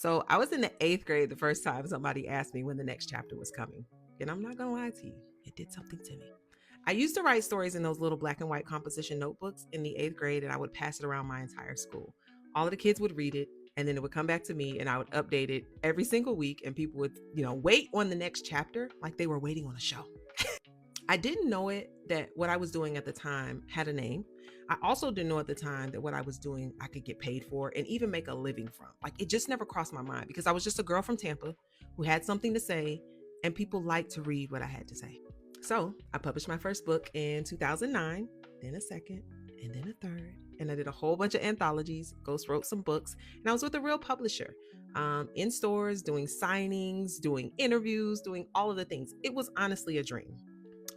So I was in the 8th grade the first time somebody asked me when the next chapter was coming. And I'm not going to lie to you, it did something to me. I used to write stories in those little black and white composition notebooks in the 8th grade, and I would pass it around my entire school. All of the kids would read it, and then it would come back to me, and I would update it every single week, and people would, wait on the next chapter like they were waiting on a show. I didn't know it that what I was doing at the time had a name. I also didn't know at the time that what I was doing I could get paid for and even make a living from. Like it just never crossed my mind because I was just a girl from Tampa who had something to say and people liked to read what I had to say. So I published my first book in 2009, then a second, and then a third. And I did a whole bunch of anthologies, ghost wrote some books, and I was with a real publisher in stores, doing signings, doing interviews, doing all of the things. It was honestly a dream.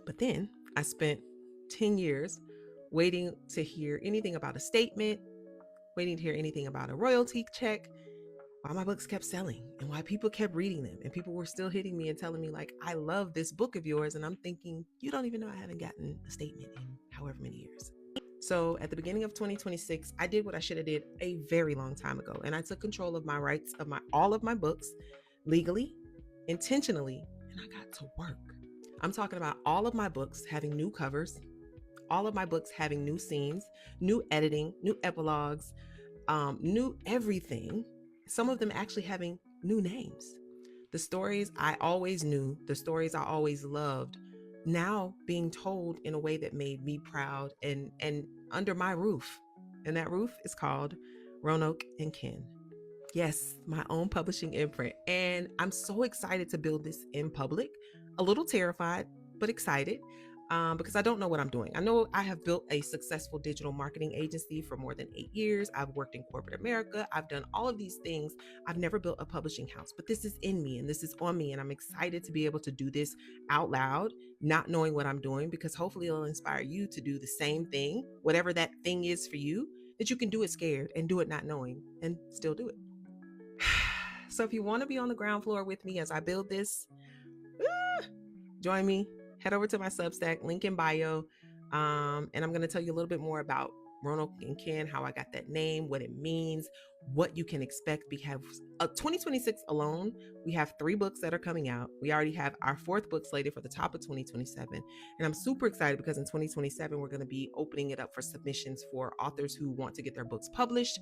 But then I spent 10 years waiting to hear anything about a statement, waiting to hear anything about a royalty check, why my books kept selling and why people kept reading them. And people were still hitting me and telling me, like, I love this book of yours. And I'm thinking, you don't even know I haven't gotten a statement in however many years. So at the beginning of 2026, I did what I should have did a very long time ago. And I took control of my rights of all of my books legally, intentionally, and I got to work. I'm talking about all of my books having new covers, all of my books having new scenes, new editing, new epilogues, new everything. Some of them actually having new names. The stories I always knew, the stories I always loved, now being told in a way that made me proud and under my roof. And that roof is called Roanoke Kin. Yes, my own publishing imprint. And I'm so excited to build this in public, a little terrified, but excited because I don't know what I'm doing. I know I have built a successful digital marketing agency for more than 8 years. I've worked in corporate America. I've done all of these things. I've never built a publishing house, but this is in me and this is on me. And I'm excited to be able to do this out loud, not knowing what I'm doing, because hopefully it'll inspire you to do the same thing, whatever that thing is for you, that you can do it scared and do it not knowing and still do it. So if you want to be on the ground floor with me as I build this, join me. Head over to my Substack, link in bio. And I'm going to tell you a little bit more about Roanoke Kin, how I got that name, what it means, what you can expect. We have 2026 alone, we have 3 books that are coming out. We already have our 4th book slated for the top of 2027. And I'm super excited because in 2027, we're going to be opening it up for submissions for authors who want to get their books published.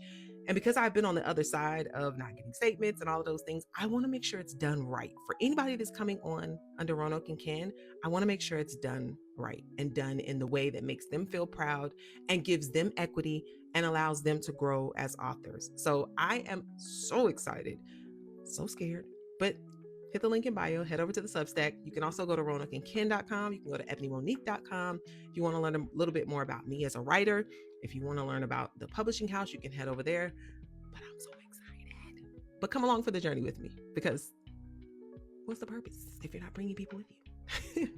And because I've been on the other side of not getting statements and all of those things, I want to make sure it's done right. For anybody that's coming on under Roanoke Kin, I want to make sure it's done right and done in the way that makes them feel proud and gives them equity and allows them to grow as authors. So I am so excited, so scared, but hit the link in bio, head over to the Substack. You can also go to roanokeandkin.com. You can go to ebonymonique.com. If you want to learn a little bit more about me as a writer, if you want to learn about the publishing house, you can head over there. But I'm so excited. But come along for the journey with me, because what's the purpose if you're not bringing people with you?